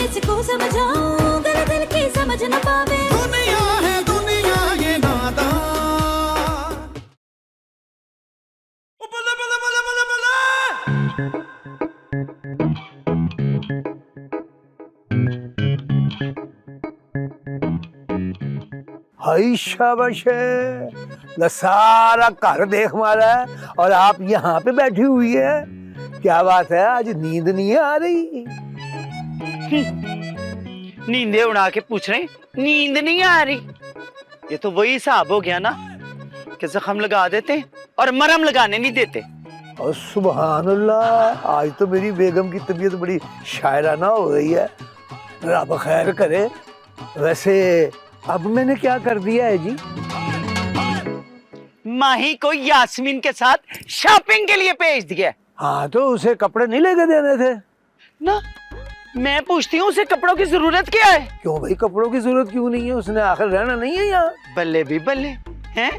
किसको समझाऊं, दिल दिल की समझ न पावे। दुनिया है दुनिया ये नादान। बल्ले बल्ले बल्ले बल्ले बल्ले। हाय शाबाश है, न सारा घर देख मारा है और आप यहाँ पे बैठी हुई है। क्या बात है, आज नींद नहीं आ रही? नींदे उड़ा के पूछ रहे, नींद नहीं आ रही? ये तो वही हिसाब हो गया ना कि जख्म लगा देते और मरहम लगाने नहीं देते। और सुभान अल्लाह, आज तो मेरी बेगम की तबीयत बड़ी शायराना हो गई है। रब खैर करे। वैसे अब मैंने क्या कर दिया है जी? माही को यास्मीन के साथ शॉपिंग के लिए भेज दिया। हाँ, तो उसे कपड़े नहीं लेके देने थे ना? मैं पूछती हूँ उसे कपड़ों की जरूरत क्या है? क्यों भाई, कपड़ों की जरूरत क्यों नहीं है? उसने आखिर रहना नहीं है यहाँ। बल्ले भी बल्ले हैं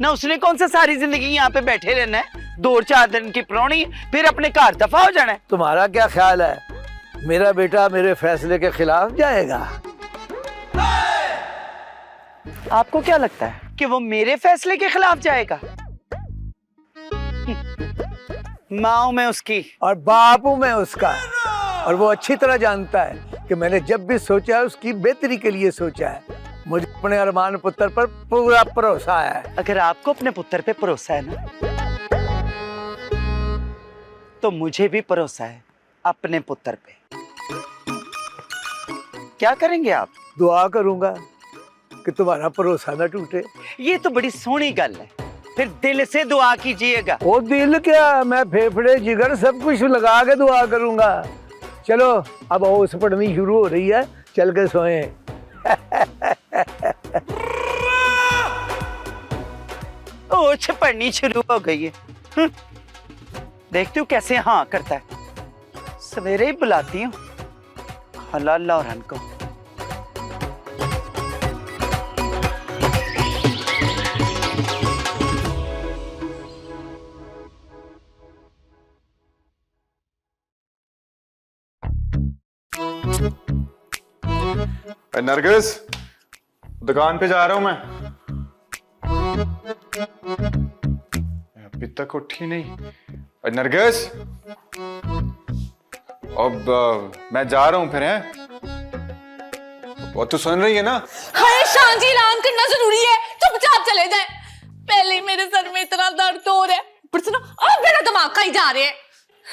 ना, उसने कौन सा सारी जिंदगी यहाँ पे बैठे रहना है? 2-4 दिन की प्राणी, फिर अपने घर दफा हो जाना है। तुम्हारा क्या ख्याल है, मेरा बेटा मेरे फैसले के खिलाफ जाएगा? आपको क्या लगता है कि वो मेरे फैसले के खिलाफ जाएगा? माँ हूं मैं उसकी और बाप हूं मैं उसका, और वो अच्छी तरह जानता है कि मैंने जब भी सोचा है उसकी बेहतरी के लिए सोचा है। मुझे अपने अरमान पुत्र पर पूरा भरोसा है। अगर आपको अपने पुत्र पे भरोसा है ना, तो मुझे भी भरोसा है अपने पुत्र पे। क्या करेंगे आप? दुआ करूंगा कि तुम्हारा भरोसा न टूटे। ये तो बड़ी सोहनी गल है, फिर दिल से दुआ कीजिएगा। वो दिल क्या, मैं फेफड़े जिगर सब कुछ लगा के दुआ करूंगा। चलो अब ओस पड़नी शुरू हो रही है, चल के सोए। ओछ पड़नी शुरू हो गई है। देखती हूँ कैसे हाँ करता है। सवेरे ही बुलाती हूँ हलाल लौरन को। नरगिस, दुकान पे जा रहा हूं मैं। अभी तक उठी नहीं। नरगिस, अब मैं जा रहा हूं फिर। है वो तू सुन रही है ना? हाय शान जी, ऐलान करना जरूरी है, चुपचाप चले जाए। पहले ही मेरे सर में इतना दर्द हो रहा है, ऊपर से ना अब मेरा दिमाग खाई जा रहे हैं।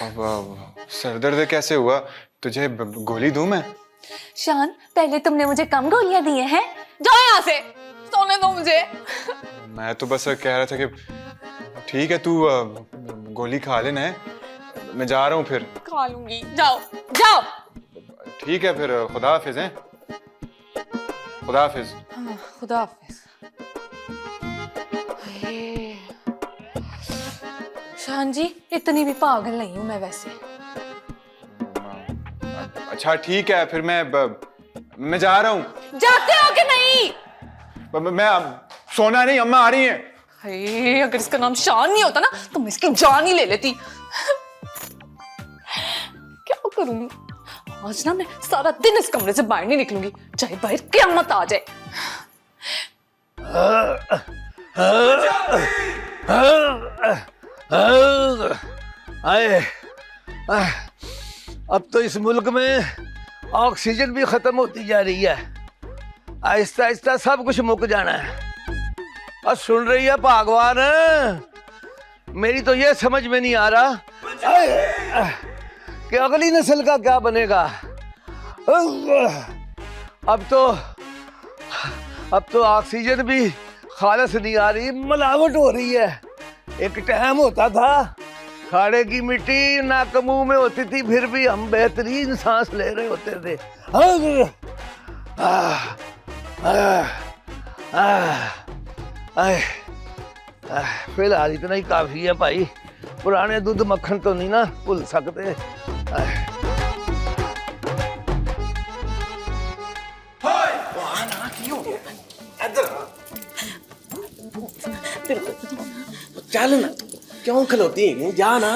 अब सर दर्द कैसे हुआ? तुझे गोली दूं मैं? शान, पहले तुमने मुझे कम गोलियां दी हैं? जाओ यहाँ से, सोने दो मुझे। मैं तो बस कह रहा था कि ठीक है, तू गोली खा लेना है। मैं जा रहा हूँ फिर। खा लूंगी, जाओ जाओ। ठीक है फिर, खुदा हाफिज। है, खुदा हाफिज। खुदा हाफिज। शान जी, इतनी भी पागल नहीं हूं मैं वैसे। अच्छा ठीक है फिर, मैं जा रहा हूँ। जाते हो कि नहीं? मैं सोना नहीं, अम्मा आ रही हैं। हे, अगर इसका नाम शान नहीं होता ना तो मैं इसकी जान ही ले लेती। क्या करूंगी आज ना, मैं सारा दिन इस कमरे से बाहर नहीं निकलूंगी, चाहे बाहर क़यामत आ जाए। अब तो इस मुल्क में ऑक्सीजन भी खत्म होती जा रही है। आहिस्ता आहिस्ता सब कुछ मुक जाना है। और सुन रही है भगवान, मेरी तो ये समझ में नहीं आ रहा कि अगली नस्ल का क्या बनेगा। अब तो ऑक्सीजन भी खालस नहीं आ रही, मिलावट हो रही है। एक टाइम होता था खाड़े की मिट्टी नाक मुंह में होती थी, फिर भी हम बेहतरीन सांस ले रहे होते थे। फिलहाल इतना ही काफी है भाई, पुराने दूध मक्खन तो नहीं ना भूल सकते। चल ना, क्यों खलोती है? जा ना।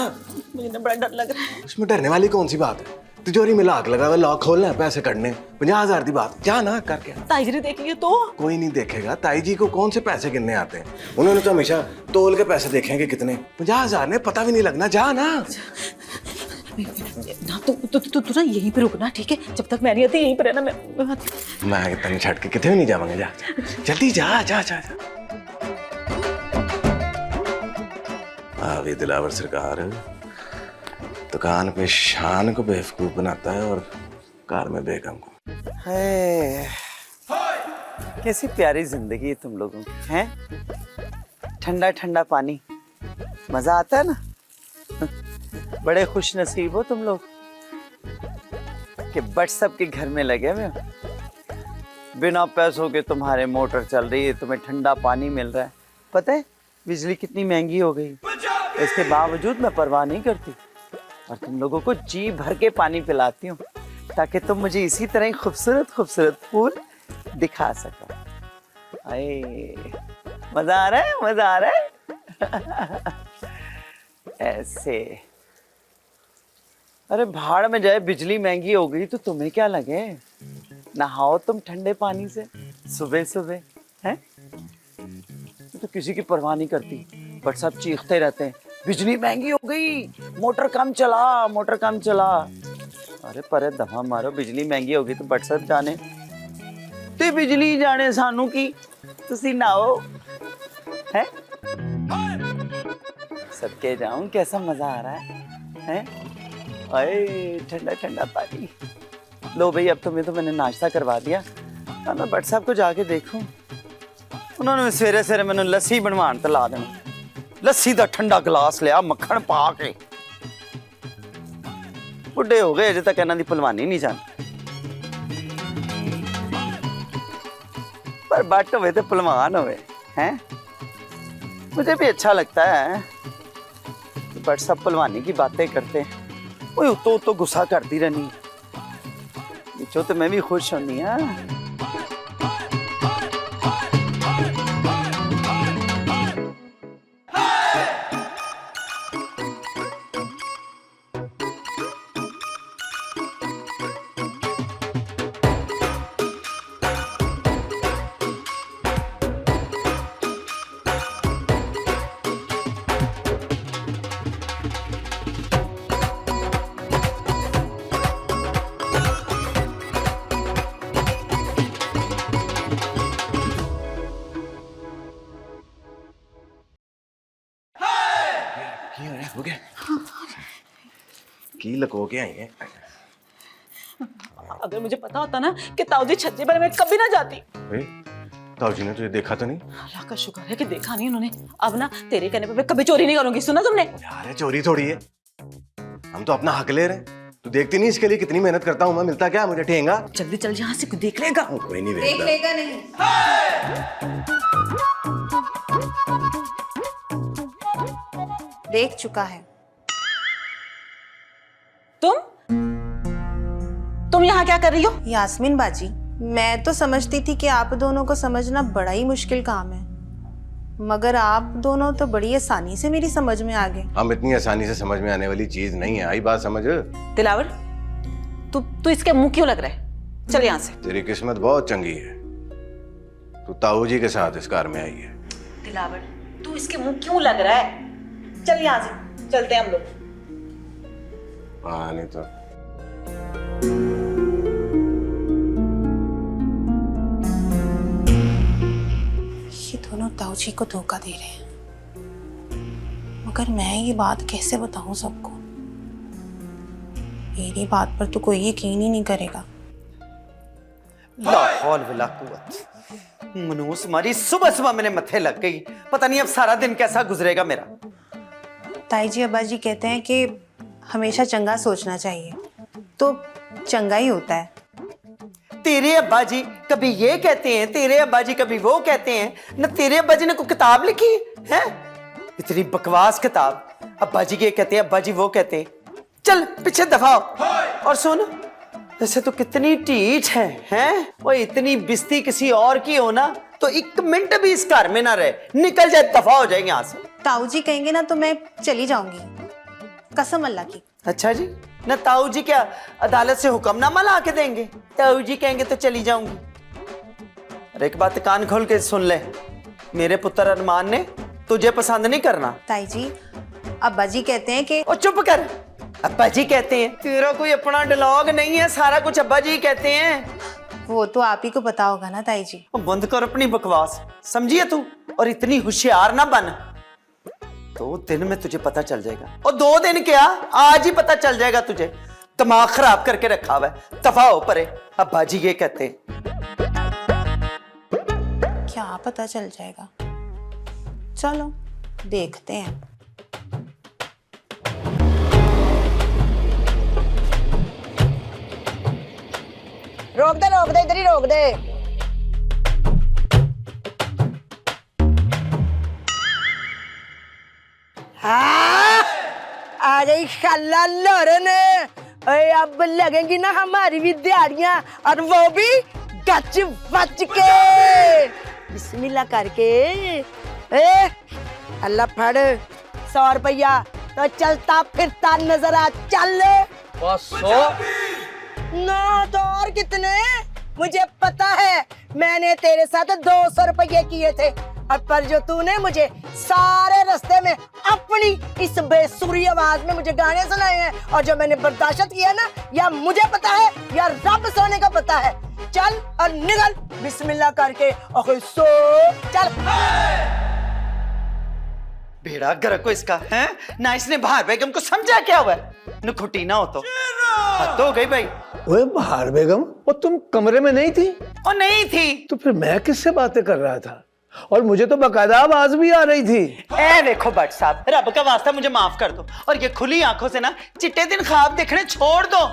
मुझे ना बड़ा डर लग रहा है। उसमें डरने वाली कौन सी बात है? तिजोरी में लॉक लगा हुआ, लॉक खोलना है, पैसे कटने 50,000 की बात, जा ना करके। ताई जी ने देख लिया तो कोई नहीं देखेगा, ताई जी को कौन से पैसे गिनने आते हैं, उन्होंने तो हमेशा तोल के पैसे देखेंगे कितने। 50,000 ने पता भी नहीं लगना, जा ना। ना तू ना यहीं पे रुकना, ठीक है? जब तक मैं नहीं आती यहीं पे रहना। मैं तन छट के कितने भी नहीं जावांगे, जा जल्दी जा जा जा, जा। आवे दिलावर सरकार, दुकान पे शान को बेवकूफ बनाता है और कार में बेगम को। कैसी प्यारी जिंदगी है तुम लोगों की, हैं? ठंडा ठंडा पानी, मजा आता है ना। बड़े खुश नसीब हो तुम लोग कि व्हाट्सएप के घर में लगे हुए हो। बिना पैसों के तुम्हारे मोटर चल रही है, तुम्हें ठंडा पानी मिल रहा है। पता है बिजली कितनी महंगी हो गई, इसके बावजूद मैं परवाह नहीं करती और तुम लोगों को जी भर के पानी पिलाती हूँ ताकि तुम मुझे इसी तरह ही खूबसूरत खूबसूरत फूल दिखा सको। आए, मजा आ रहा है, मजा आ रहा है। ऐसे अरे भाड़ में जाए, बिजली महंगी हो गई तो तुम्हें क्या लगे, नहाओ तुम ठंडे पानी से सुबह सुबह, हैं? तो किसी की परवाह नहीं करती, बट सब चीखते रहते हैं बिजली महंगी हो गई, मोटर कम चला, मोटर कम चला। अरे परे दफा मारो, बिजली महंगी हो गई तो बट सब जाने ते बिजली जाने सानू की, तुसी नहाओ, हैं? सबके जाऊं, कैसा मजा आ रहा है, हैं? अरे ठंडा ठंडा पानी। लो भाई, अब तुम्हें तो मैंने नाश्ता करवा दिया, अब मैं भट्ट साहब को जाके देखूं। उन्होंने सवेरे सवेरे मैंने लस्सी बनवान तो ला देना, लस्सी का ठंडा गिलास लिया मक्खन पा के। बुढ़े हो गए अजे तक इन्हां दी भलवानी नहीं जानी, पर बट होवे तो भलवान होवे, हैं? मुझे भी अच्छा लगता है, बट सब भलवानी की बातें करते हैं। ओए तो गुस्सा करती रहनी, बिचो तो मैं भी खुश होनी है। हो गया की लको के आई है। अगर मुझे पता होता ना कि ताऊ जी छज्जे पर, मैं कभी ना जाती। ताऊ जी ने तुझे देखा तो नहीं? अल्लाह का शुक्र है कि देखा नहीं उन्होंने। अब ना तेरे कहने पे मैं कभी चोरी नहीं करूंगी, सुना तुमने? यार चोरी थोड़ी है, हम तो अपना हक ले रहे हैं। तू देखती नहीं इसके लिए कितनी मेहनत करता हूँ मैं, मिलता क्या मुझे ठेंगा? जल्दी चल यहाँ से, कोई देख लेगा। कोई नहीं देख लेगा नहीं। देख चुका है। तुम यहाँ क्या कर रही हो? यास्मीन बाजी, मैं तो समझती थी कि आप दोनों को समझना बड़ा ही मुश्किल काम है, मगर आप दोनों तो बड़ी आसानी से मेरी समझ में आ गए। हम इतनी आसानी से समझ में आने वाली चीज नहीं है, आई बात समझ। दिलावर, तू इसके मुंह क्यों लग रहा है? चल यहाँ से। तेरी किस्मत बहुत चंगी है, तू ताऊ जी के साथ इस कार में आई है। दिलावर, तू इसके मुंह क्यों लग रहा है? चल यहाँ से, चलते हैं हम लोग। हाँ नहीं तो ये दोनों ताऊ जी को धोखा दे रहे हैं, मगर मैं ये बात कैसे बताऊं सबको? मेरी बात पर तो कोई यकीन ही नहीं करेगा। ला हौल वला कुव्वत। मनूस मारी सुबह सुबह मेरे मत्थे लग गई, पता नहीं अब सारा दिन कैसा गुजरेगा मेरा। ताई जी अब्बा जी कहते हैं कि हमेशा चंगा सोचना चाहिए, तो चंगा ही होता है। तेरे अब्बा जी कभी ये कहते हैं, तेरे अब्बा जी कभी वो कहते हैं। न तेरे अब्बा जी ने कोई किताब लिखी है? इतनी बकवास किताब। अब्बा जी ये कहते हैं, अब्बा जी वो कहते हैं। चल पीछे दफा हो। और सुन, वैसे तो कितनी ढीठ हैं? वो इतनी बिस्ती किसी और की हो ना तो 1 मिनट भी इस घर में ना रहे, निकल जाए, दफा हो जाए यहाँ से। ताऊ जी कहेंगे ना तो मैं चली जाऊंगी, कसम अल्लाह की। अच्छा जी, ना ताऊ जी क्या अदालत से हुक्मनामा ला के देंगे? ताऊ जी कहेंगे तो चली जाऊंगी। और एक बात कान खोल के सुन ले, मेरे पुत्र अरमान ने तुझे पसंद नहीं करना। ताई जी, अब्बा जी कहते हैं कि ओ चुप कर, अब्बा जी कहते हैं? तेरा कोई अपना डायलॉग नहीं है, सारा कुछ अब्बा जी कहते हैं। वो तो आप ही को पता होगा ना ताई जी। ओ बंद कर अपनी बकवास, समझिए तू, और इतनी होशियार ना बन। 2 दिन में तुझे पता चल जाएगा। और 2 दिन क्या, आज ही पता चल जाएगा तुझे। दिमाग खराब करके रखा हुआ है, दफा हो परे। अब्बा जी ये कहते हैं। क्या पता चल जाएगा, चलो देखते हैं। रोक दे, इधर ही रोक दे। हाँ, आ गई खाला लोरन। अरे अब लगेंगी ना हमारी भी दिहाड़ियां, और वो भी गच बच के। बिस्मिल्लाह करके। ए अल्लाह फड़ 100 रुपया तो चलता फिरता नजर आ। चल 500। ना तो और कितने, मुझे पता है। मैंने तेरे साथ 200 रुपये किए थे, और पर जो तूने मुझे सारे रास्ते में अपनी इस बेसुरी आवाज में मुझे गाने सुनाए हैं, और जो मैंने बर्दाश्त किया ना, या मुझे पता है या रब सोने का पता है। चल और निकल बिस्मिल्लाह करके। और सो चल। बेड़ा गर्क को इसका है ना, इसने बाहर बेगम को समझा क्या हुआ है? नुखुटी ना हो तो हद हो गई भाई। ओए बहार बेगम, वो तुम कमरे में नहीं थी? और नहीं थी तो फिर मैं किससे बातें कर रहा था? और मुझे तो बकायदा आवाज भी आ रही थी। ए देखो भट्ट साहब, रब का वास्ता मुझे माफ कर दो, और ये खुली आंखों से ना चिट्टे दिन ख्वाब देखने छोड़ दो।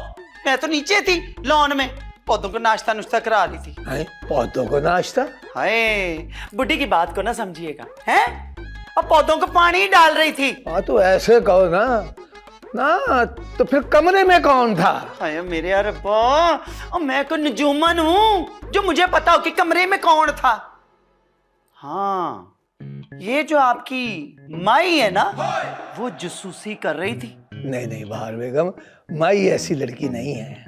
मैं तो नीचे थी लॉन में, पौधों को नाश्ता नुश्ता करा रही थी। पौधों को नाश्ता? हाय, बुढ़ी की बात को ना समझिएगा, हैं? और पौधों को पानी डाल रही थी। हाँ तो ऐसे कहो ना। ना तो फिर कमरे में कौन था? हाय मेरे यार अब्बा, और मैं को नजूमन हूँ जो मुझे पता हो कि कमरे में कौन था। हाँ, ये जो आपकी माई है ना, वो जसूसी कर रही थी। नहीं नहीं बहार बेगम, माई ऐसी लड़की नहीं है।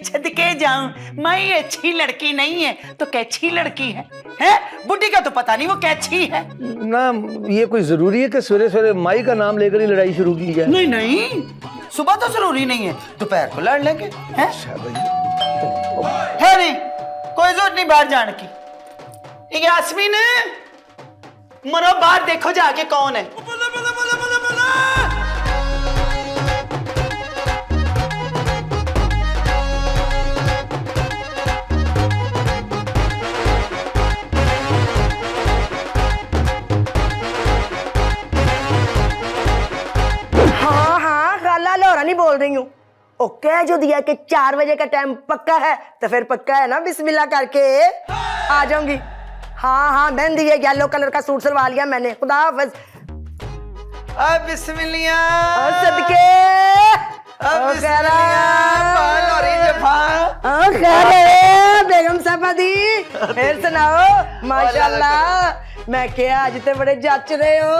छद के जाऊं, माई अच्छी लड़की नहीं है तो कैची लड़की है? हैं? बुढ़ी का तो पता नहीं वो कैची है। ना ये कोई जरूरी है कि सवेरे सवेरे माई का नाम लेकर ही लड़ाई शुरू की जाए? नहीं नहीं, सुबह तो जरूरी नहीं है, दोपहर को लड़ लेंगे। हैं? है नहीं, कोई जरूरत नहीं बाहर जाने की। यास्मीन, मरो बाहर देखो जाके कौन है। बल्ले बल्ले बल्ले बल्ले बल्ले। हाँ हाँ, खाला लोरा नहीं बोल रही हूँ। ओ कह जो दिया कि 4 बजे का टाइम पक्का है, तो फिर पक्का है ना। बिस्मिल्लाह करके आ जाऊंगी। हाँ हाँ, मेहंदी है, येलो कलर का सूट सिलवा लिया मैंने। खुदा हाफिज। बिस्मिल्लाह। सदके बेगम साहबा दी, फिर सुनाओ। माशाल्लाह, मैं क्या आज ते बड़े जच रहे हो।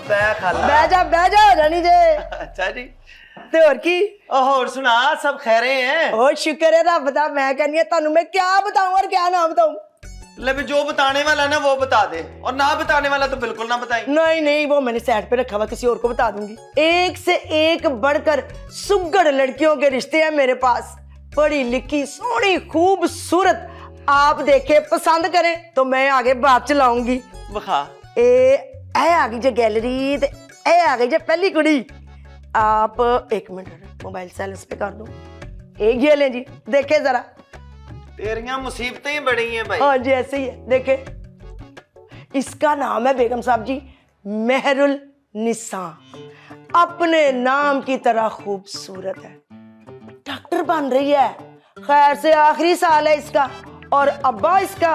बह जा रानी जे। अच्छा जी, ते और की? और सुना, सब खैरे हैं? ओ शुक्र है रब दा। मैं कहनी है तानू मैं क्या बताऊं और क्या ना बताऊं। ले जो बताने वाला ना वो बता दे, और ना बताने वाला तो बिल्कुल ना बताई। नहीं नहीं, वो मैंने साइड पे रखा हुआ, किसी और को बता दूंगी। एक से एक बढ़कर सुगड़ लड़कियों के रिश्ते हैं मेरे पास। पढ़ी लिखी, सोहनी, खूबसूरत। आप देखे पसंद करें तो मैं आगे बात चलाऊंगी। बखा ए आ गई जो गैलरी, ए आ गई जो पहली कुड़ी। आप 1 मिनट मोबाइल साइलेंस पे कर दो। एक ये लें जी, देखे जरा। तेरियां मुसीबतें ही बड़ी हैं भाई। हाँ जी, ऐसे ही है, देखे। इसका नाम है बेगम साहब जी मेहरुल निसा। अपने नाम की तरह खूबसूरत है, डॉक्टर बन रही है। खैर से आखिरी साल है इसका, और अब्बा इसका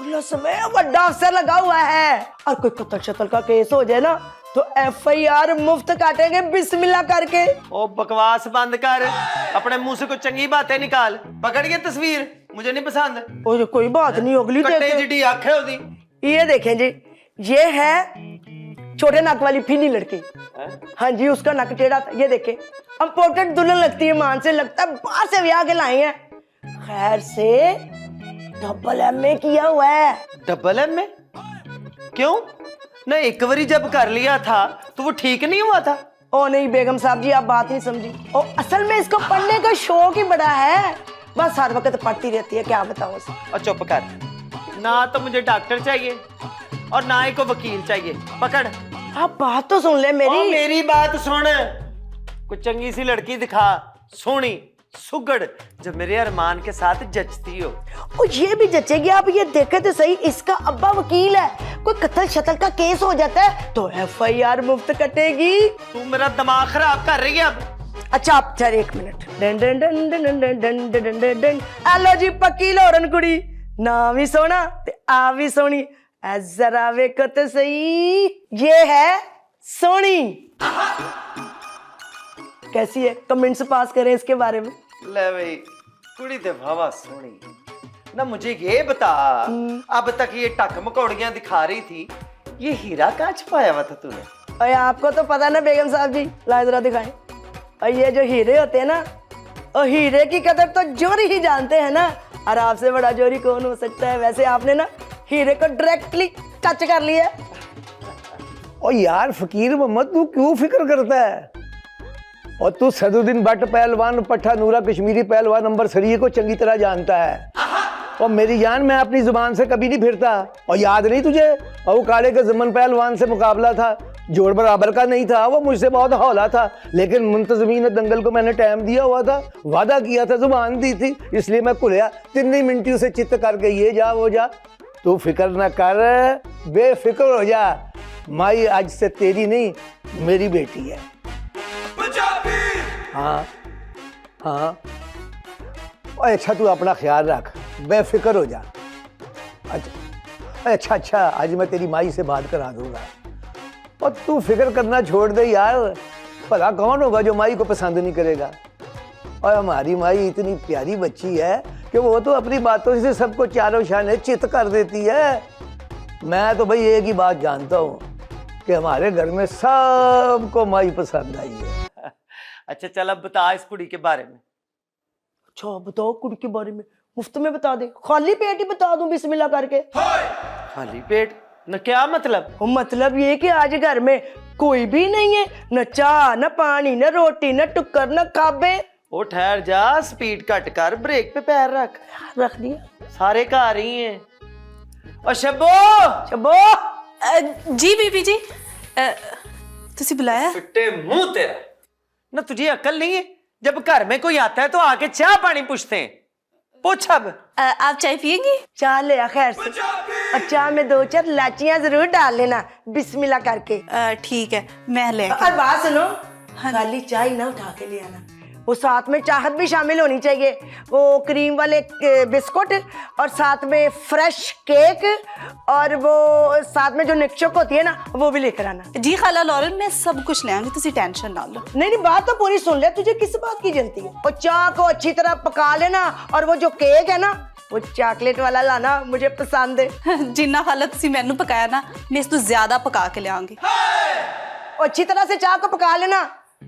में बड़ा अफसर लगा हुआ है। और कोई कत्ल शतल का केस हो जाए ना तो FIR मुफ्त काटेंगे बिस्मिल्लाह करके। ओ बकवास बंद कर, अपने मुंह से कोई चंगी बातें निकाल। पकड़ के तस्वीर, मुझे नहीं पसंद। और कोई बात नहीं, अगली कट्टे देखें। जिडी आंखें होती। ये देखें जी, ये है छोटे नाक वाली फीनी लड़की। हाँ जी, उसका नक टेढ़ा था, ये देखे। इम्पोर्टेड दुल्हन लगती है, मान से लगता है बाहर से ब्याह के लाए हैं। खैर से डबल MA किया हुआ है। Double MA? क्यों ना, एक बारी जब कर लिया था तो वो ठीक नहीं हुआ था? ओ नहीं बेगम साहब जी, आप बात नहीं समझी। ओ असल में इसको पढ़ने का शौक ही बड़ा है, बस हर वक्त पढ़ती रहती है, क्या बताऊं उसे। और चुप कर, ना तो मुझे डॉक्टर चाहिए और ना ही को वकील चाहिए। पकड़, आप बात तो सुन ले मेरी। मेरी बात सुन, कोई चंगी सी लड़की दिखा, सोनी सुगड़, जो मेरे अरमान के साथ जचती हो। ओ ये भी जचेगी, आप ये देखे तो सही, इसका अब्बा वकील है, कोई कत्ल शतल का केस हो जाता है तो FIR मुफ्त कटेगी। तू मेरा दिमाग खराब कर रही है अब। अच्छा आप चल 1 मिनट। Done done done done done done done done done done. Hello जी पक्की लोरन कुड़ी, नाम भी सोना ते आ भी सोनी। जरा वेखो तो सही, ये है सोनी। कैसी है, कमेंट्स पास करें इसके बारे में। ले भाई, कुड़ी ते भावा सोनी ना, मुझे ये बता, अब तक ये टक मकौड़ियां दिखा रही थी, ये हीरा कहाँ छुपाया हुआ था तूने? और आपको तो पता ना बेगम साहब जी, ला जरा दिखाएं। और ये जो हीरे होते हैं ना, और हीरे की कदर तो जोरी ही जानते हैं ना, और आपसे बड़ा जोरी कौन हो सकता है। वैसे आपने ना हीरे को डायरेक्टली टच कर लिया। और यार फकीर मोहम्मद, तू क्यों फिक्र करता है? और तू सदुद्दीन भट्ट पहलवान, पट्टा नूरा कश्मीरी पहलवान नंबर सरिये को चंगी तरह जानता है। और मेरी जान, मैं अपनी जुबान से कभी नहीं फिरता। और याद नहीं तुझे, और वो काले के जमन पहलवान से मुकाबला था, जोड़ बराबर का नहीं था, वो मुझसे बहुत हौला था, लेकिन मुंतजमीन दंगल को मैंने टाइम दिया हुआ था, वादा किया था, जुबान दी थी, इसलिए मैं खुलिया 3 मिनट से चित्त करके ये जा वो जा। तू फिक्र ना कर, बेफिक्र हो जा। माई आज से तेरी नहीं, मेरी बेटी है। हाँ हाँ, और अच्छा तू अपना ख्याल रख, बेफिक्र हो जा। अच्छा, आज मैं तेरी माई से बात करा दूंगा। और तू फिक्र करना छोड़ दे यार, भला कौन होगा जो माई को पसंद नहीं करेगा। और हमारी माई इतनी प्यारी बच्ची है कि वो तो अपनी बातों से सबको चारों शाने चित कर देती है। मैं तो भाई एक ही बात जानता हूँ कि हमारे घर में सबको माई पसंद आई है। अच्छा चल, अब बता इस कुड़ी के बारे में। अच्छा बताओ कुड़ी के बारे में, मुफ्त में बता दे, खाली पेट ही बता दूं बिस्मिल्लाह करके। खाली पेट न, क्या मतलब? वो मतलब ये कि आज घर में कोई भी नहीं है, न चाह न पानी न रोटी न टुक्कर न खाबे। ओ ठहर जा, स्पीड कट कर, ब्रेक पे पैर रख दिया। सारे घर ही हैं। और शब्बो शब्बो। जी बीबी जी, तुसी बुलाया? फिट्टे मुंह तेरा ना, तुझे अकल नहीं है? जब घर में कोई आता है तो आके चाह पानी पूछते हैं। पूछ अब। आप चाय पियेंगी? चाह ले खैर से, और चाह में 2-4 लाचियां जरूर डाल लेना बिस्मिल्लाह करके। ठीक है, मैं ले। और बात सुनो, खाली चाय ना उठा के ले आना, वो साथ में चाहत भी शामिल होनी चाहिए, वो क्रीम वाले बिस्कुट, और साथ में फ्रेश केक, और वो साथ में जो निकचोक होती है ना, वो भी लेकर आना। जी खाला लॉरेन, मैं सब कुछ ले आऊंगी, तुसी टेंशन ना लो। नहीं बात तो पूरी सुन ले, तुझे किस बात की जल्दी है? और चाय को अच्छी तरह पका लेना, और वो जो केक है ना, वो चॉकलेट वाला लाना, मुझे पसंद है। जिन्ना खाला तुसी मैनू पकाया ना, मैं इसको ज्यादा पका के ले आऊंगी। अच्छी तरह से चाय को पका लेना।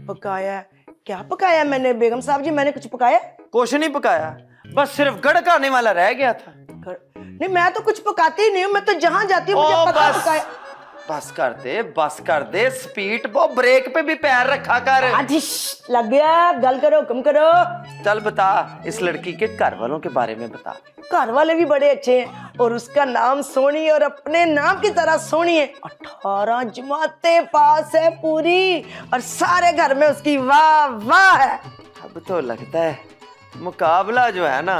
पकाया क्या पकाया मैंने बेगम साहब जी? मैंने कुछ पकाया? कुछ नहीं पकाया, बस सिर्फ गड़क आने वाला रह गया था। नहीं मैं तो कुछ पकाती ही नहीं हूँ, मैं तो जहां जाती हूँ मुझे पता पकाया। बस कर दे स्पीड, वो ब्रेक पे भी पैर रखा कर। लग गया, गल करो, हुक्म करो। चल बता, इस लड़की के घर वालों के बारे में बता। घर वाले भी बड़े अच्छे हैं, और उसका नाम सोनी, और अपने नाम की तरह सोनी है। 18 जमातें पास है पूरी, और सारे घर में उसकी वाह वाह है। अब तो लगता है मुकाबला जो है ना,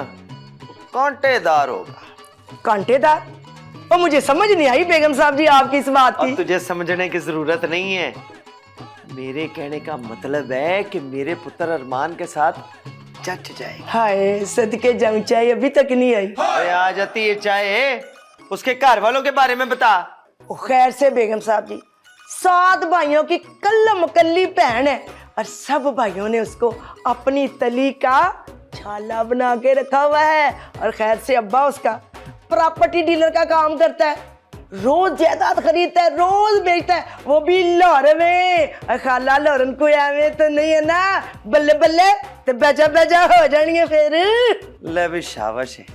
कांटेदार होगा। कांटेदार? और मुझे समझ नहीं आई बेगम साहब जी आपकी इस बात की। तुझे समझने की जरूरत नहीं है, मेरे कहने का मतलब है कि मेरे पुत्र अरमान के साथ जच जाएगा। हाय सदके जाऊं, चाय अभी तक नहीं आई। अरे आ जाती है चाय, उसके घर वालों के बारे में बता। खैर से बेगम साहब जी, 7 भाइयों की कल्लम कल्ली बहन है, और सब भाइयों ने उसको अपनी तली का छाला बना के रखा हुआ है। और खैर से अब्बा उसका प्रॉपर्टी डीलर का काम करता है, रोज जायदाद खरीदता है, रोज बेचता है, वो भी लाहौर में। खाला लाहौरन को एवं तो नहीं है ना, बल्ले बल्ले ते बेजा बेजा हो जाएंगे फिर। ले भी शाबाश है,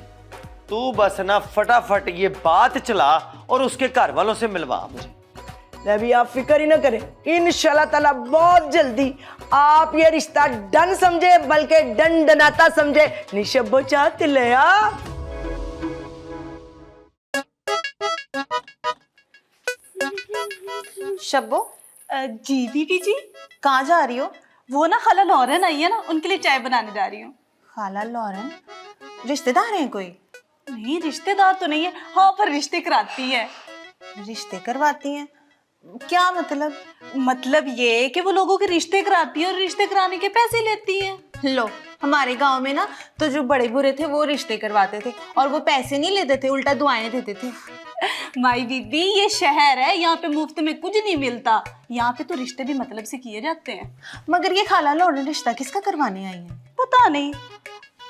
तू बस ना फटाफट ये बात चला और उसके घर वालों से मिलवा मुझे। अभी आप फिक्र ही ना करें, इंशाल्लाह ताला बहुत जल्दी आप ये रिश्ता डन समझे, बल्कि डन डनाता समझे। निशब्बो चाहते ले आ। शब्बो, जी बीबी जी, कहाँ जा रही हो? वो ना खाला लॉरेन आई है ना, उनके लिए चाय बनाने जा रही हूँ। खाला लॉरेन रिश्तेदार हैं कोई? नहीं, रिश्तेदार तो नहीं है, हाँ पर रिश्ते कराती है। रिश्ते करवाती हैं? क्या मतलब? मतलब ये कि वो लोगों के रिश्ते कराती है और रिश्ते कराने के पैसे लेती है। लो, हमारे गांव में ना तो जो बड़े बुरे थे वो रिश्ते करवाते थे और वो पैसे नहीं लेते थे, उल्टा दुआएं देते थे। माई बीबी, ये शहर है, यहाँ पे मुफ्त में कुछ नहीं मिलता। यहाँ पे तो रिश्ते भी मतलब से किए जाते हैं। मगर ये खाला लॉरेन रिश्ता किसका करवाने आई है? पता नहीं।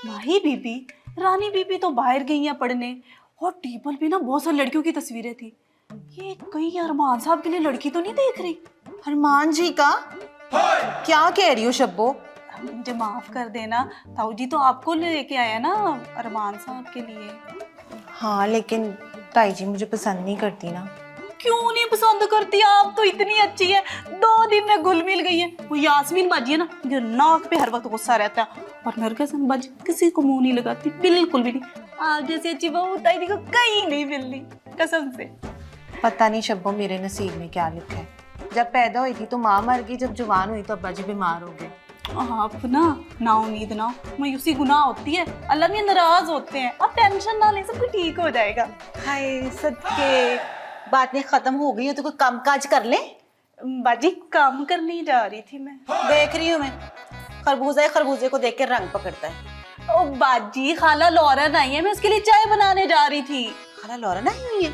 माही बीबी, रानी बीबी तो बाहर गई हैं पढ़ने, और टेबल पे ना बहुत सारी लड़कियों की तस्वीरें थी। ये कहीं अरमान साहब के लिए लड़की तो नहीं देख रही? हरमान जी का? क्या कह रही हो शब्बो? मुझे माफ कर देना, ताऊ जी तो आपको लेके आया ना अरमान साहब के लिए। हाँ, लेकिन ताई जी मुझे पसंद नहीं करती ना। क्यों नहीं पसंद करती? आप तो इतनी अच्छी है, 2 दिन में घुल मिल गई है। वो यास्मीन बाजी है ना, जो नाक पे हर वक्त गुस्सा रहता है, और नरगिस बाजी किसी को मुंह नहीं लगाती, बिल्कुल भी नहीं। आप जैसी अच्छी बहू ताई जी को कहीं नहीं मिलनी, कसम से। पता नहीं शब्बो मेरे नसीब में क्या लिखा है। जब पैदा हुई थी तो माँ मर गई, जब जवान हुई तो अब्बा जी बीमार हो गए। आप ना उम्मीद ना, मायूसी गुनाह होती है, अल्लाह भी नाराज होते हैं। आप टेंशन ना लें, सब कुछ ठीक हो जाएगा। हाय सदके, बातें खत्म हो गई है तो कोई काम काज कर ले। बाजी काम करने जा रही थी मैं। देख रही हूँ मैं, खरबूजे को देख के रंग पकड़ता है। ओ बाजी, खाला लॉरेन आई है, मैं उसके लिए चाय बनाने जा रही थी। खाला लॉरेन आई हुई है?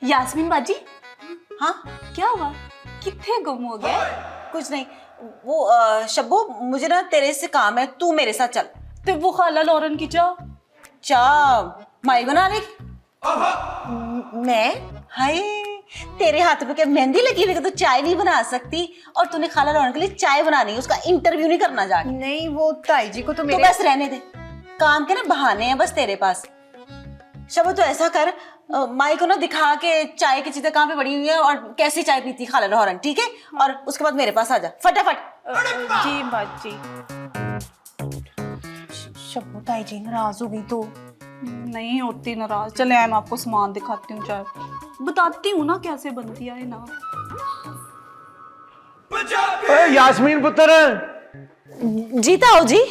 यास्मीन बाजी, हाँ क्या हुआ? कितने गुम हो गए? कुछ नहीं, वो शब्बो मुझे ना तेरे से काम है, तू मेरे साथ चल। तो वो खाला लॉरेन की चाय माई बना ले। मैं? हाय, तेरे हाथ पे क्या मेहंदी लगी हुई है कि तू चाय नहीं बना सकती? और तूने खाला लॉरेन के लिए चाय बनानी है, उसका इंटरव्यू नहीं करना जाके। नहीं, वो ताई जी को तो मेरे... बस रहने दे, काम के ना बहाने हैं बस तेरे पास। शब्बो तो ऐसा कर, माई को ना दिखा के चाय की चीजें कहाँ पे पड़ी हुई है और कैसी चाय पीती खाला लॉरेन, ठीक है? और उसके बाद मेरे पास आ जा फटाफट। जी बाजी। शब्बो ताई जी नाराज हो गई तो? नहीं होती नाराज। चले मैं आपको सामान दिखाती हूँ, चाय बताती हूँ ना कैसे बनती है ना। यास्मीन पुत्र, जी ताऊ जी।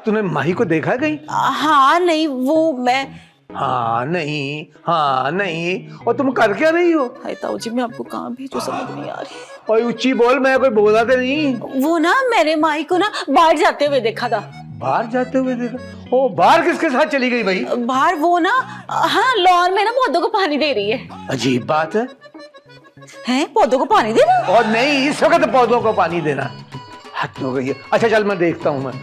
तूने माही को देखा है कहीं? हाँ नहीं, वो मैं... हाँ नहीं, हाँ नहीं, और तुम कर क्या रही हो? हाय ताऊ जी, मैं आपको कहाँ भेजूं समझ नहीं आ रही। और ऊंची बोल, मैं कोई बोला तो नहीं। वो ना मैंने माही को ना बाहर जाते हुए देखा था। बाहर जाते हुए देखा? ओ, बाहर किसके साथ चली गई भाई? बाहर वो ना, हाँ लॉन में ना पौधों को पानी दे रही है। अजीब बात है। हैं, पौधों को पानी देना? और नहीं, इस वक्त पौधों को पानी देना हद हो गई है। अच्छा चल, मैं देखता हूँ। मैं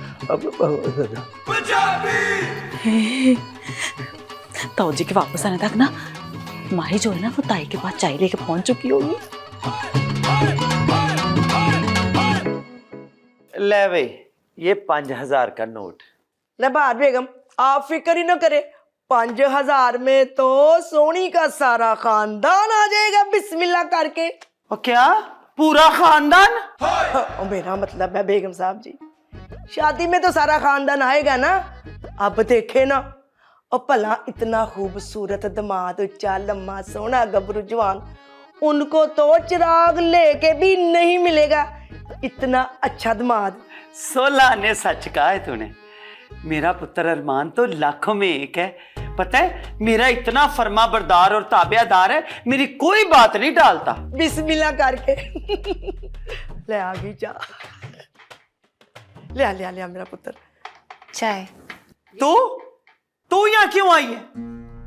ताऊ जी के वापस आने तक ना माही जो है ना वो ताई के पास चाय लेके पहुंच चुकी होगी। ले वे, ये 5000 का नोट। ले बात बेगम, आप फिक्र ही ना करे, 5000 में तो सोनी का सारा खानदान आ जाएगा बिस्मिल्लाह करके। और क्या पूरा खानदान? और मेरा मतलब है बेगम साहब जी, शादी में तो सारा खानदान आएगा ना। अब देखे ना, और भला इतना खूबसूरत दामाद, उच्चा लम्मा सोना गबरू जवान, उनको तो चिराग लेके भी नहीं मिलेगा इतना अच्छा दामाद। 16 ने सच कहा है तूने। मेरा पुत्र अरमान तो लाखों में एक है। पता है, मेरा इतना फर्मा बरदार और ताबेदार है, मेरी कोई बात नहीं टालता। बिस्मिल्लाह करके ले आ गई चाय। ले आ मेरा पुत्र चाय। तू यहाँ क्यों आई है?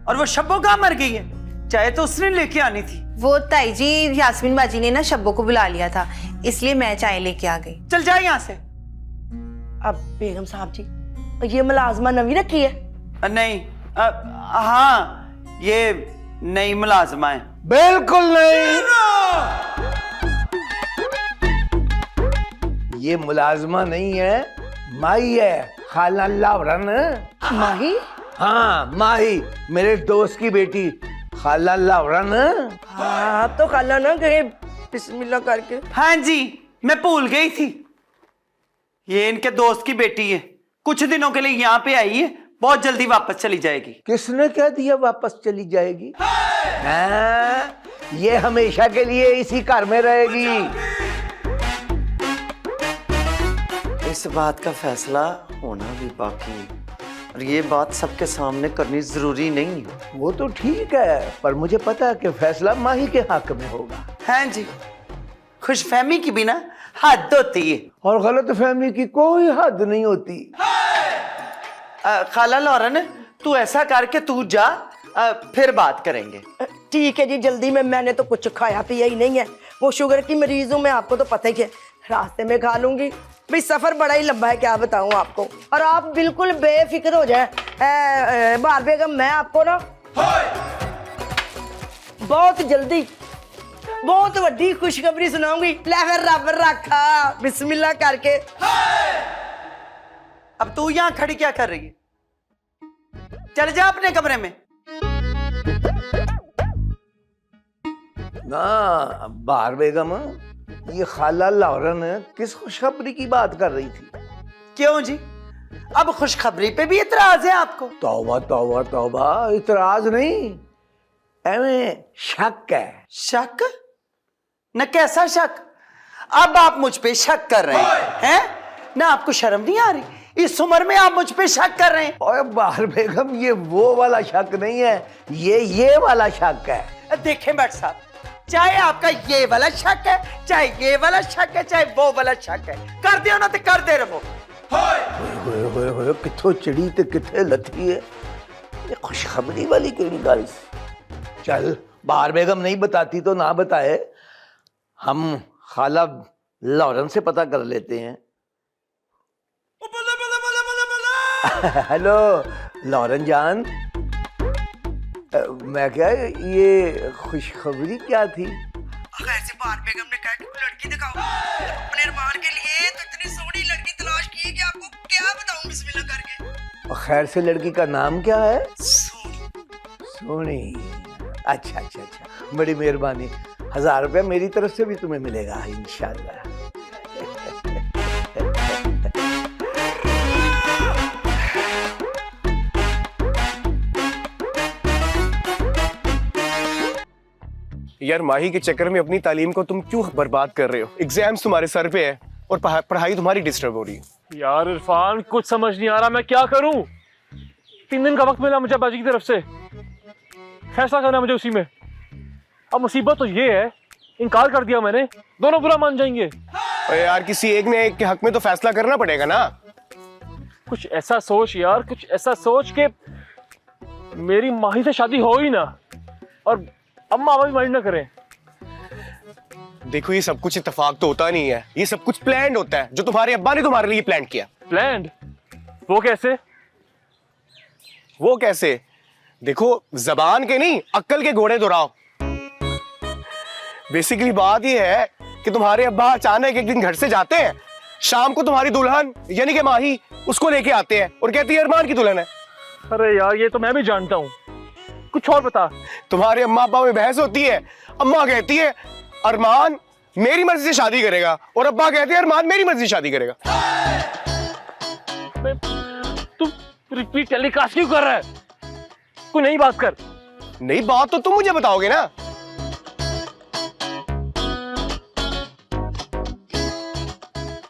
और वो शब्बो कहाँ मर गई है? चाय तो उसने लेके आनी थी। वो ताई जी, यास्मीन बाजी ने ना शब्बो को बुला लिया था, इसलिए मैं चाय लेके आ गई। चल जा यहाँ से। अब बेगम साहब जी, ये मुलाजमा नवी रखी है? नहीं, हाँ ये नई मुलाजमा है। बिल्कुल नहीं, ये मुलाजमा नहीं है, माही है, खाला लावरन। माही? हाँ माही, मेरे दोस्त की बेटी खाला लावरन। हाँ तो खाला ना गए बिस्मिल्लाह करके। हाँ जी, मैं भूल गई थी, ये इनके दोस्त की बेटी है, कुछ दिनों के लिए यहाँ पे आई है, बहुत जल्दी वापस चली जाएगी। किसने कह दिया वापस चली जाएगी? हाँ, ये हमेशा के लिए इसी घर में रहेगी। इस बात का फैसला होना भी बाकी है, और ये बात सबके सामने करनी जरूरी नहीं है। वो तो ठीक है, पर मुझे पता है कि फैसला माही के हक में होगा। हाँ जी, खुशफहमी की बिना हद होती है, और गलतफहमी की कोई हद नहीं होती। खाला लौरन, तू ऐसा करके तू जा, फिर बात करेंगे। ठीक है जी, जल्दी में, मैंने तो कुछ खाया पिया ही नहीं है, वो शुगर की मरीज हूँ मैं, आपको तो पता ही है, रास्ते में खा लूंगी। भाई सफर बड़ा ही लंबा है, क्या बताऊं आपको। और आप बिल्कुल बेफिक्र हो जाए बार बेगम, मैं आपको ना बहुत जल्दी बहुत बड़ी खुशखबरी सुनाऊंगी। ले फिर रब रखा, बिस्मिल्लाह करके। अब तू यहाँ खड़ी क्या कर रही है? चल जा अपने कमरे में। ना बार बेगम, ये खाला लावरन किस खुशखबरी की बात कर रही थी? क्यों जी, अब खुशखबरी पे भी इतराज है आपको? तौबा तौबा तौबा, इतराज नहीं, एवं शक है। शक? न कैसा शक? अब आप मुझ पे शक कर रहे हैं? ना आपको शर्म नहीं आ रही? इस उम्र में आप मुझ पे शक कर रहे हैं? और बार बेगम, ये वो वाला शक नहीं है, ये वाला शक है। देखें भट्ट साहब, चाहे आपका ये वाला शक है, चाहे ये वाला शक है, चाहे वो वाला शक है, कर दियो ना तो कर दे रहो। होए किथों चिड़ी ते किथे लथी है, ये खुशखबरी वाली केड़ी गल? चल, बार बेगम नहीं बताती तो ना बताए, हम खाला लौरन से पता कर लेते हैं। हेलो लौरन जान, मैं क्या, ये खुशखबरी क्या थी? ऐसे बार बेगम ने कहा कि कोई लड़की दिखाओ अपने अरमान के लिए, तो इतनी सोहनी लड़की तलाश की है कि आपको क्या बताऊं बिस्मिल्लाह करके। और खैर से लड़की का नाम क्या है? सोनी। सोनी, अच्छा, बड़ी मेहरबानी, 1000 रुपया मेरी तरफ से भी तुम्हें मिलेगा इंशाल्लाह। यार माही के चक्कर में अपनी तालीम को तुम क्यों बर्बाद कर रहे हो? एग्जाम्स तुम्हारे सर पे है और पढ़ाई तुम्हारी डिस्टर्ब हो रही है। यार इरफान, कुछ समझ नहीं आ रहा, मैं क्या करूं? 3 दिन का वक्त मिला मुझे बाजी की तरफ से, फैसला करना मुझे उसी में। अब मुसीबत तो ये है, इनकार कर दिया मैंने, दोनों बुरा मान जाएंगे। और यार किसी एक ने एक के हक में तो फैसला करना पड़ेगा ना। कुछ ऐसा सोच यार, कुछ ऐसा सोच के मेरी माही से शादी हो ही ना, और अम्मा भी माइंड ना करें। देखो ये सब कुछ इत्तेफाक तो होता नहीं है, ये सब कुछ प्लान्ड होता है, जो तुम्हारे अब्बा ने तुम्हारे लिए प्लान किया। प्लान्ड? वो कैसे? वो कैसे? देखो, जबान के नहीं, अक्ल के घोड़े दौड़ाओ। बेसिकली बात ये है कि तुम्हारे अब्बा अचानक एक दिन घर से जाते हैं, शाम को तुम्हारी दुल्हन यानी कि माही उसको लेके आते हैं और कहती है अरमान की दुल्हन है। अरे यार ये तो मैं भी जानता हूँ, कुछ और बता। तुम्हारे अम्मा अब्बा में बहस होती है, अम्मा कहती है अरमान मेरी मर्जी से शादी करेगा और अब्बा कहते हैं अरमान मेरी मर्जी से शादी करेगा। तू रिपीट टेलीकास्ट क्यों कर रहा है? कोई नई बात कर। नई बात तो तुम मुझे बताओगे ना।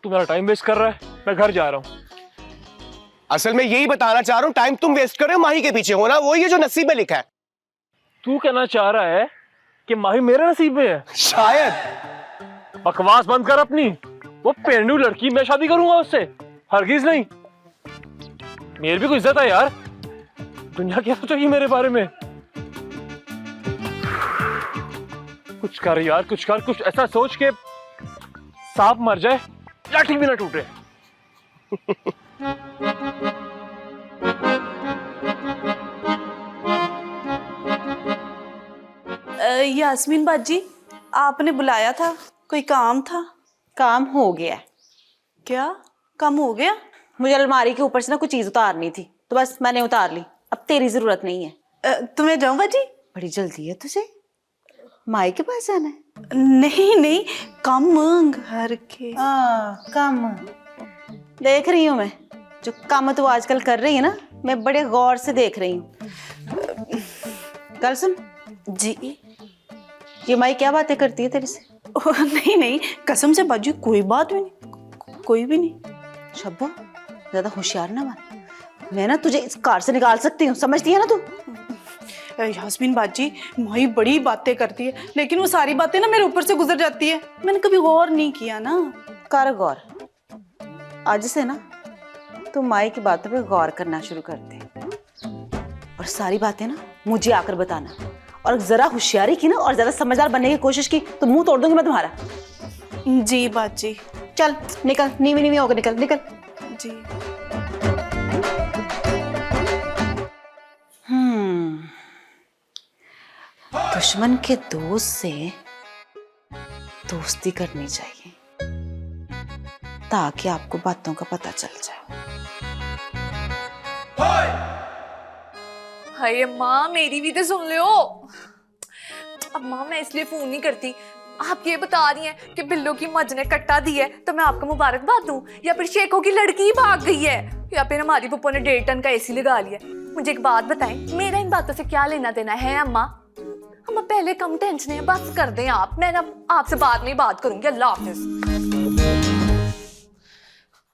तू मेरा टाइम वेस्ट कर रहा है, मैं घर जा रहा हूँ। असल में यही बताना चाह रहा हूँ, टाइम तुम वेस्ट कर रहे हो, माही के पीछे होना वही है जो नसीब में लिखा है। तू कहना चाह रहा है कि माही मेरे नसीब में है? शायद। बकवास बंद कर अपनी, वो पेंडू लड़की, मैं शादी करूंगा उससे? हरगिज नहीं। मेरी भी कोई इज्जत है यार, दुनिया क्या सोचेगी मेरे बारे में? कुछ कर यार, कुछ कर, कुछ ऐसा सोच के सांप मर जाए, लाठी भी ना टूटे। यास्मीन बाजी, आपने बुलाया था, कोई काम था? काम हो गया। क्या काम हो गया? मुझे अलमारी के ऊपर से ना कुछ चीज उतारनी थी, तो बस मैंने उतार ली। अब तेरी जरूरत नहीं है। तुम्हें जाऊं बाजी? बड़ी जल्दी है तुझे, माई के पास जाना है? नहीं नहीं, काम घर के। काम देख रही हूँ मैं, जो काम तू आजकल कर रही है ना, मैं बड़े गौर से देख रही हूँ। कल सुन जी, ये माई क्या बातें करती है तेरे से? नहीं नहीं, कसम से बाजी कोई बात भी नहीं, कोई भी नहीं। शब्बा ज्यादा होशियार ना बन, मैं ना तुझे इस कार से निकाल सकती हूँ, समझती है ना तू? यास्मीन बाजी, माई बड़ी बातें करती है, लेकिन वो सारी बातें ना मेरे ऊपर से गुजर जाती है। मैंने कभी गौर नहीं किया ना। कर गौर, आज से ना तू माई की बातों पे गौर करना शुरू कर दे, और सारी बातें ना मुझे आकर बताना। और जरा होशियारी की ना और ज्यादा समझदार बनने की कोशिश की तो मुंह तोड़ दूंगी मैं तुम्हारा। जी बाजी। चल निकल, नीवी नीवी होकर निकल निकल। जी। दुश्मन के दोस्त से दोस्ती करनी चाहिए ताकि आपको बातों का पता चल जाए। हाय अम्मा, मेरी भी तो सुन लो। अब माँ मैं इसलिए फोन नहीं करती, आप ये बता रही हैं कि बिल्लो की मज ने कट्टा दी है तो मैं आपको मुबारकबाद दूं, या फिर शेखों की लड़की भाग गई है, या फिर हमारी पप्पो ने 1.5 टन का एसी लगा लिया। मुझे एक बात बताएं, मेरा इन बातों से क्या लेना देना है अम्मा? हम पहले कम टेंशन है, बस कर दें आप। मैं ना आपसे बाद में बात करूंगी। अल्लाह हाफिज।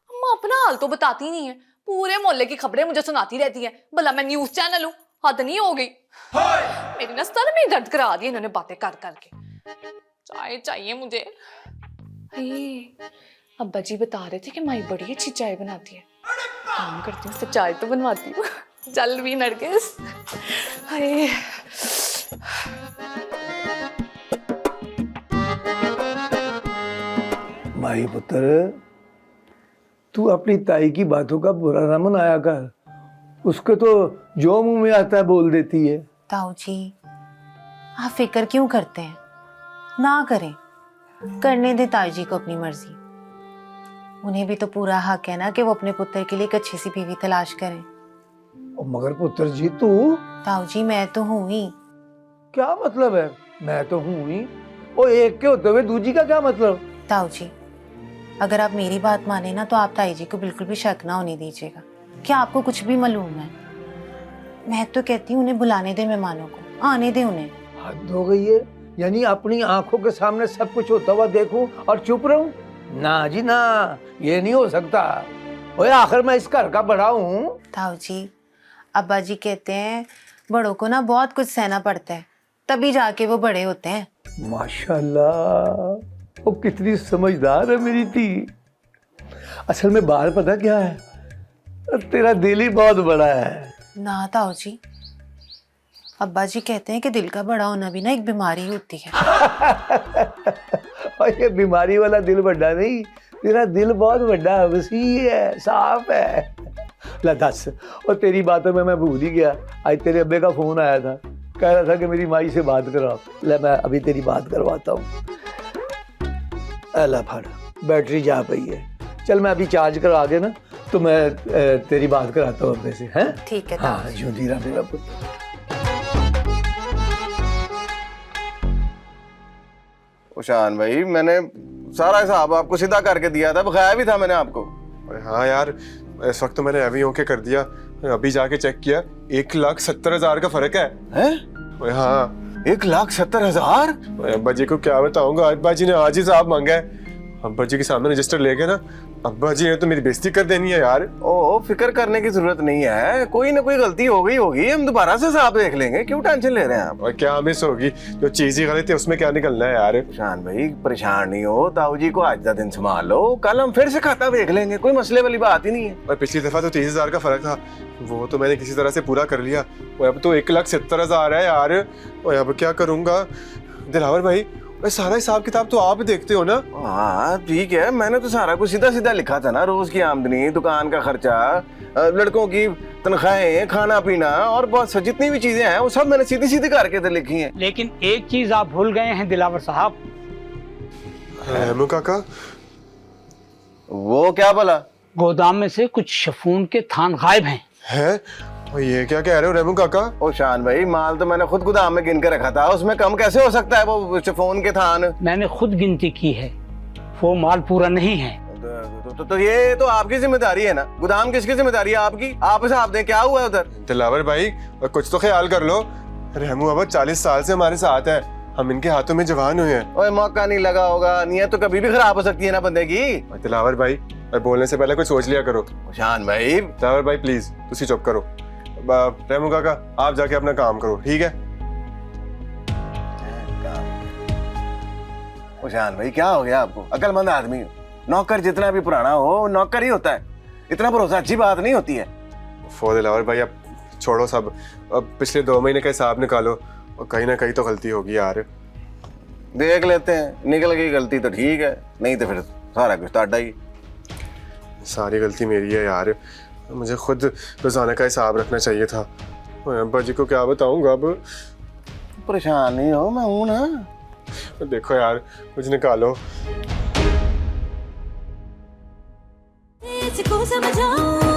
अम्मा अपना हाल तो बताती नहीं है, पूरे मोहल्ले की खबरें मुझे सुनाती रहती है। भला मैं न्यूज चैनल हूँ? हद नहीं हो गई। मेरी ना सर में दर्द करा दी इन्होंने बातें कर करके। चाय चाहिए मुझे। अब्बा जी बता रहे थे कि माई बड़ी अच्छी चाय बनाती है। काम करती हूँ तो चाय तो बनवाती हूँ। जल भी नरगिस। हाय माही पुत्र, तू अपनी ताई की बातों का बुरा ना मनाया कर, उसके तो जो मुंह में आता है बोल देती है। ताऊ जी आप फिक्र क्यों करते हैं? ना करें, करने दे ताऊ जी को अपनी मर्जी। उन्हें भी तो पूरा हक है ना कि वो अपने पुत्र के लिए एक अच्छी सी बीवी तलाश करें। मगर पुत्र जी तू। ताऊ जी मैं तो हूं ही। क्या मतलब है मैं तो हूं ही? ओ एक के होते हुए दूजी का क्या मतलब? ताऊ जी अगर आप मेरी बात माने ना तो आप ताई जी को बिल्कुल भी शक ना होने दीजिएगा कि आपको कुछ भी मालूम है। मैं तो कहती हूँ उन्हें बुलाने दे, मेहमानों को आने दे उन्हें। हद हो गई है, यानी अपनी आंखों के सामने सब कुछ होता हुआ देखूं और चुप रहूं? ना जी ना, ये नहीं हो सकता। ओए आखिर मैं इस घर का बड़ा हूँ। ताऊ जी अब्बा जी कहते हैं बड़ों को ना बहुत कुछ सहना पड़ता है, तभी जाके वो बड़े होते हैं। माशाल्लाह, वो कितनी समझदार है मेरी धी। असल में बात पता क्या है, तेरा दिल ही बहुत बड़ा है। ना ताऊ जी, अब्बा जी कहते हैं कि दिल का बड़ा होना भी ना एक बीमारी होती है। और ये बीमारी वाला दिल बड़ा नहीं, तेरा दिल बहुत बड़ा है, वसी है, साफ है। ला दस, और तेरी बातों में मैं भूल ही गया, आज तेरे अब्बे का फोन आया था, कह रहा था कि मेरी माई से बात कराओ। ले मैं अभी तेरी बात करवाता हूँ। अल्लाह फड़, बैटरी जा पई है। चल मैं अभी चार्ज करा के ना तो मैं तेरी बात कराता हूँ अपने से, हैं? ठीक है। हाँ यूं धीरा मेरा पुत्र। उशान भाई, मैंने सारा हिसाब आपको सीधा करके दिया था, बकाया भी था मैंने आपको। हाँ यार, इस वक्त तो मैंने अभी होके कर दिया, अभी जाके चेक किया, 1,70,000 का फर्क है। हैं? हाँ 1,70,000? अब्बा जी को क्या बताऊंगा, अब्बा जी ने आज ही साहब मांगा है। अब्बा जी के सामने रजिस्टर ले गए ना, अब्बा जी ने तो मेरी बेइज्जती कर देनी है यार। ओ फिक्र करने की जरूरत नहीं है, कोई ना कोई गलती हो गई होगी, हम दोबारा से हिसाब देख लेंगे, क्यों टेंशन ले रहे हैं आप? और क्या मिस होगी, जो चीज ही गलत है उसमें क्या निकलना है यार। उशान भाई परेशान नहीं हो, ताऊ जी को आज का दिन संभाल लो, कल हम फिर से खाता देख लेंगे, कोई मसले वाली बात ही नहीं है। और पिछली दफा तो 30,000 का फर्क था, वो तो मैंने किसी तरह से पूरा कर लिया। और अब तो 1,70,000 है यार, और अब क्या करूंगा? दिलावर भाई भाई सारा हिसाब किताब तो आप ही देखते हो ना। हाँ ठीक है, मैंने तो सारा कुछ सीधा सीधा लिखा था ना, रोज की आमदनी, दुकान का खर्चा, लड़कों की तनख्वाहें, खाना पीना और बहुत जितनी भी चीजें हैं वो सब मैंने सीधी सीधी करके तो लिखी हैं। लेकिन एक चीज आप भूल गए हैं दिलावर साहब। रहमू काका, वो क्या बोला? गोदाम में से कुछ शफून के थान गायब हैं। है ये क्या कह रहे हो रहमू काका? ओ शान भाई, माल तो मैंने खुद गोदाम में गिन के रखा था, उसमें कम कैसे हो सकता है वो फोन के थान? मैंने खुद गिनती की है, वो माल पूरा नहीं है। तो ये तो आपकी जिम्मेदारी है ना, गोदाम किसकी जिम्मेदारी है? आपकी। आप हिसाब दें क्या हुआ उधर। दिलावर भाई कुछ तो ख्याल कर लो। रहमू अब 40 साल से हमारे साथ है, हम इनके हाथों में जवान हुए हैं। ओए मौका नहीं लगा होगा, नीयत तो कभी भी खराब हो सकती है ना बंदे की। दिलावर भाई बोलने से पहले कुछ सोच लिया करो। शान भाई, दिलावर भाई प्लीज तुसी चुप करो। रहमू काका आप जाके अपना काम करो, ठीक है? ओ शान भाई क्या हो गया आपको? अकलमंद आदमी हो, नौकर जितना भी पुराना हो नौकर ही होता है, इतना भरोसा अच्छी बात नहीं होती है। दिलावर भाई अब छोड़ो सब, अब पिछले 2 महीने का हिसाब निकालो, और कहीं ना कहीं तो गलती होगी यार। देख लेते हैं, निकल गई गलती तो ठीक है, नहीं तो फिर सारा कुछ टाटा ही। सारी गलती मेरी है यार, मुझे खुद रोजाना का हिसाब रखना चाहिए था। मैं अब्बा जी को क्या बताऊंगा अब? परेशान नहीं हो, मैं हूं ना। देखो यार कुछ निकालो। समझाऊं